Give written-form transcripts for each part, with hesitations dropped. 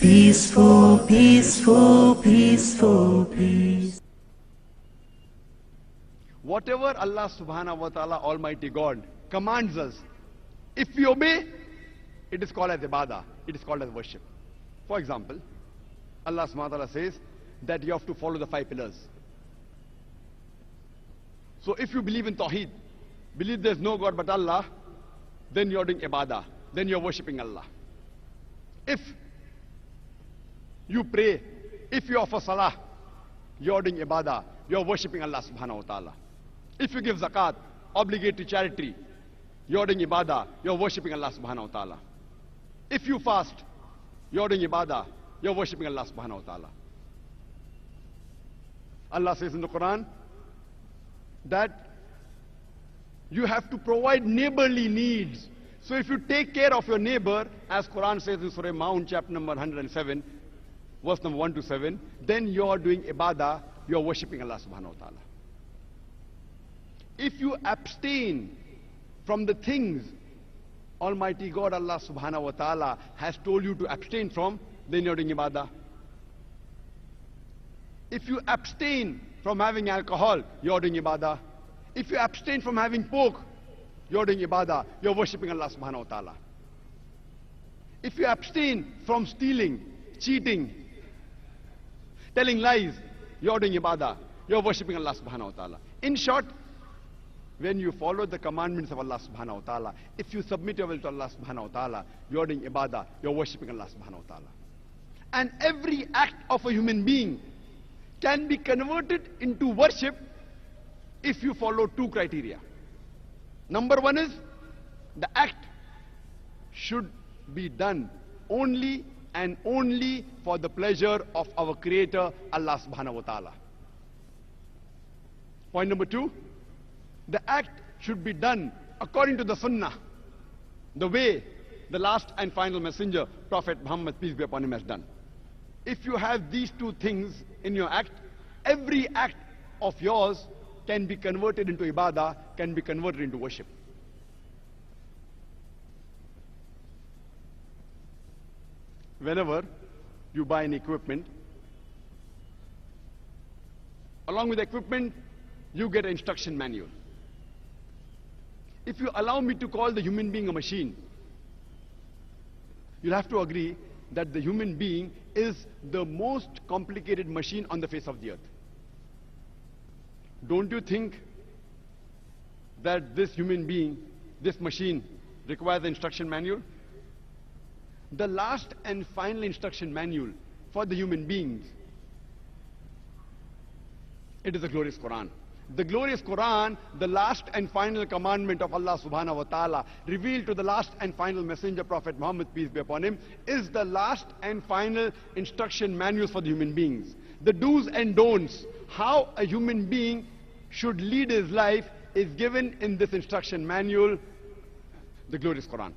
Peaceful, peaceful, peaceful, peace. Whatever Allah subhanahu wa ta'ala, Almighty God, commands us, if we obey, it is called as ibadah, it is called as worship. For example, Allah subhanahu wa ta'ala says that you have to follow the 5 pillars. So if you believe in Tawheed, believe there's no God but Allah, then you're doing ibadah, then you're worshipping Allah. If you pray, if you offer salah, you're doing ibadah, you're worshipping Allah subhanahu wa ta'ala. If you give zakat, obligatory charity, you're doing ibadah, you're worshipping Allah subhanahu wa ta'ala. If you fast, you're doing ibadah, you're worshipping Allah subhanahu wa ta'ala. Allah says in the Quran that you have to provide neighborly needs. So if you take care of your neighbor, as Quran says in Surah Maun, chapter number 107, verse number 1 to 7, then you are doing ibadah, you are worshipping Allah subhanahu wa ta'ala. If you abstain from the things Almighty God, Allah subhanahu wa ta'ala, has told you to abstain from, then you're doing ibadah. If you abstain from having alcohol, you're doing ibadah. If you abstain from having pork, you're doing ibadah, you're worshipping Allah subhanahu wa ta'ala. If you abstain from stealing, cheating, telling lies, you're doing ibadah, you're worshipping Allah subhanahu wa ta'ala. In short, when you follow the commandments of Allah subhanahu wa ta'ala, if you submit your will to Allah subhanahu wa ta'ala, you're doing ibadah, you're worshipping Allah subhanahu wa ta'ala. And every act of a human being can be converted into worship if you follow 2 criteria. Number 1 is, the act should be done only and only for the pleasure of our Creator, Allah subhanahu wa ta'ala. Point number 2, the act should be done according to the sunnah, the way the last and final messenger, Prophet Muhammad, peace be upon him, has done. If you have these 2 things in your act, every act of yours can be converted into ibadah, can be converted into worship. Whenever you buy an equipment, along with the equipment, you get an instruction manual. If you allow me to call the human being a machine, you'll have to agree that the human being is the most complicated machine on the face of the earth. Don't you think that this human being, this machine, requires an instruction manual? The last and final instruction manual for the human beings, it is the glorious Quran. The glorious Quran, the last and final commandment of Allah subhanahu wa ta'ala, revealed to the last and final messenger, Prophet Muhammad, peace be upon him, is the last and final instruction manual for the human beings. The do's and don'ts, how a human being should lead his life, is given in this instruction manual, the glorious Quran.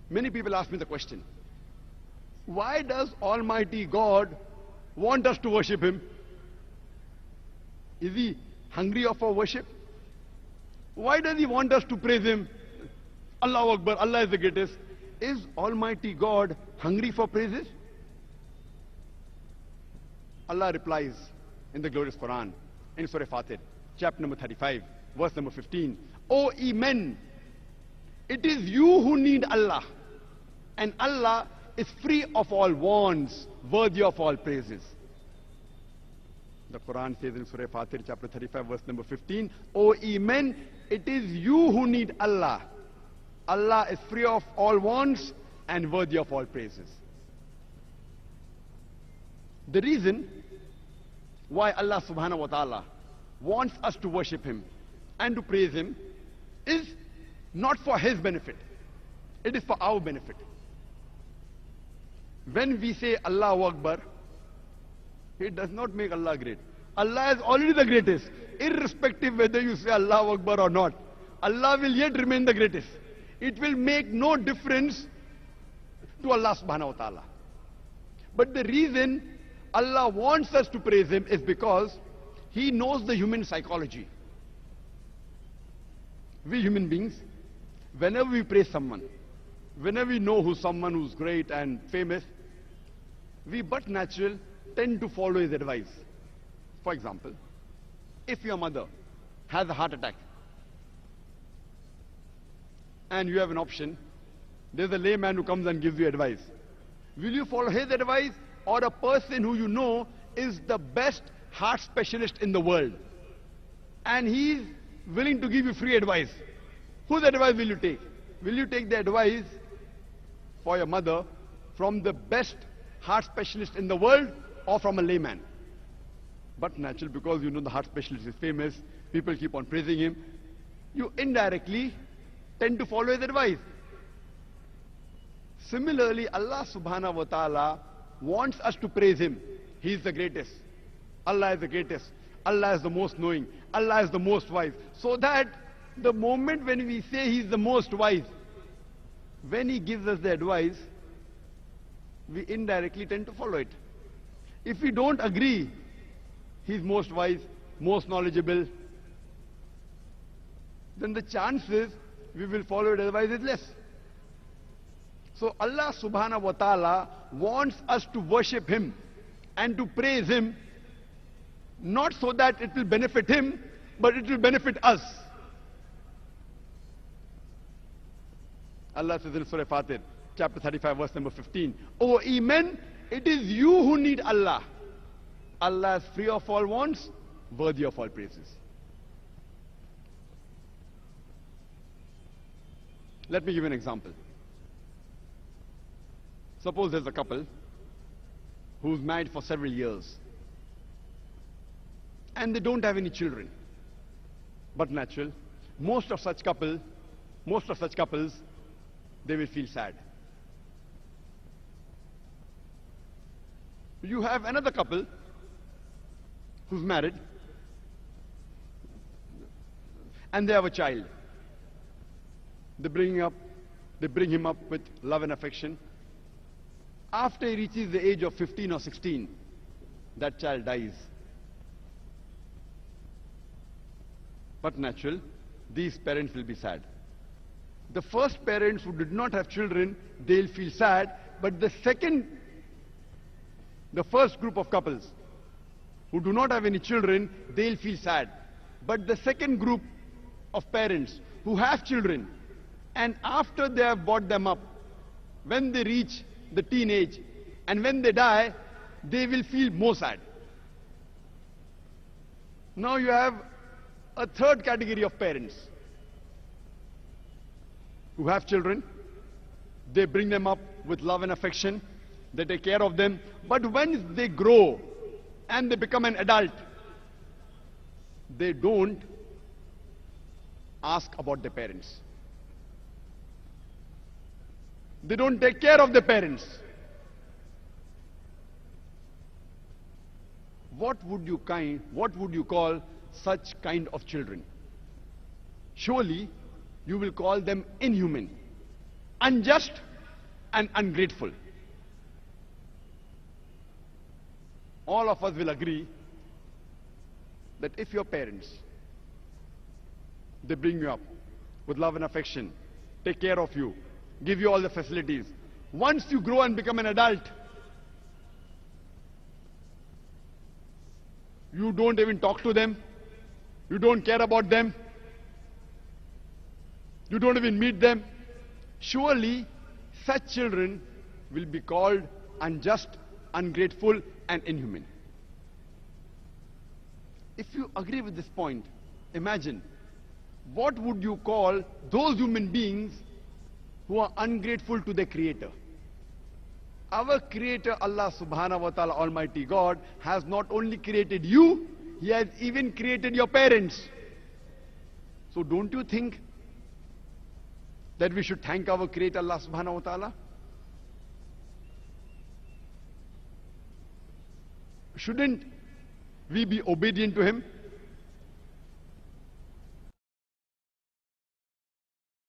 Many people ask me the question, why does Almighty God want us to worship Him? Is He hungry of our worship? Why does He want us to praise Him? Allahu Akbar, Allah is the greatest. Is Almighty God hungry for praises? Allah replies in the glorious Quran, in Surah Fatir, chapter number 35, verse number 15. O ye men, it is you who need Allah, and Allah is free of all wants, worthy of all praises. The Quran says in Surah Fatir, chapter 35, verse number 15, O ye men, it is you who need Allah. Allah is free of all wants and worthy of all praises. The reason why Allah subhanahu wa ta'ala wants us to worship Him and to praise Him is not for His benefit. It is for our benefit. When we say Allahu Akbar, it does not make Allah great. Allah is already the greatest. Irrespective whether you say Allahu Akbar or not, Allah will yet remain the greatest. It will make no difference to Allah subhanahu wa ta'ala. But the reason Allah wants us to praise Him is because He knows the human psychology. We human beings, whenever we praise someone, whenever we know who's someone who's great and famous, we but natural tend to follow his advice. For example, if your mother has a heart attack and you have an option, there's a layman who comes and gives you advice. Will you follow his advice or a person who you know is the best heart specialist in the world and he's willing to give you free advice? Whose advice will you take? Will you take the advice for your mother from the best heart specialist in the world or from a layman? But natural, because you know the heart specialist is famous, people keep on praising him, you indirectly tend to follow his advice. Similarly, Allah subhanahu wa ta'ala wants us to praise him. He is the greatest. Allah is the greatest. Allah is the most knowing. Allah is the most wise. So that the moment when we say he is the most wise, when he gives us the advice, we indirectly tend to follow it. If we don't agree, he's most wise, most knowledgeable, then the chances we will follow his advice is less. So Allah subhanahu wa ta'ala wants us to worship him and to praise him, not so that it will benefit him, but it will benefit us. Allah says in Surah Fatir, chapter 35, verse number 15, O ye men, it is you who need Allah. Allah is free of all wants, worthy of all praises. Let me give you an example. Suppose there's a couple who's married for several years and they don't have any children. But natural, most of such couples, they will feel sad. You have another couple who's married and they have a child. They bring him up with love and affection. After he reaches the age of 15 or 16, that child dies. But natural, these parents will be sad. The first parents who did not have children, they'll feel sad, but the first group of couples who do not have any children, they'll feel sad. But the second group of parents who have children, and after they have brought them up, when they reach the teenage and when they die, they will feel more sad. Now you have a third category of parents who have children. They bring them up with love and affection. They take care of them. But when they grow and they become an adult, they don't ask about their parents. They don't take care of their parents. What would you call such kind of children? Surely you will call them inhuman, unjust and ungrateful. All of us will agree that if your parents, they bring you up with love and affection, take care of you, give you all the facilities, once you grow and become an adult, you don't even talk to them, you don't care about them, you don't even meet them, surely such children will be called unjust, ungrateful and inhuman. If you agree with this point, imagine, what would you call those human beings who are ungrateful to their Creator? Our Creator, Allah subhanahu wa ta'ala, Almighty God, has not only created you, He has even created your parents. So don't you think that we should thank our Creator, Allah subhanahu wa ta'ala? Shouldn't we be obedient to Him?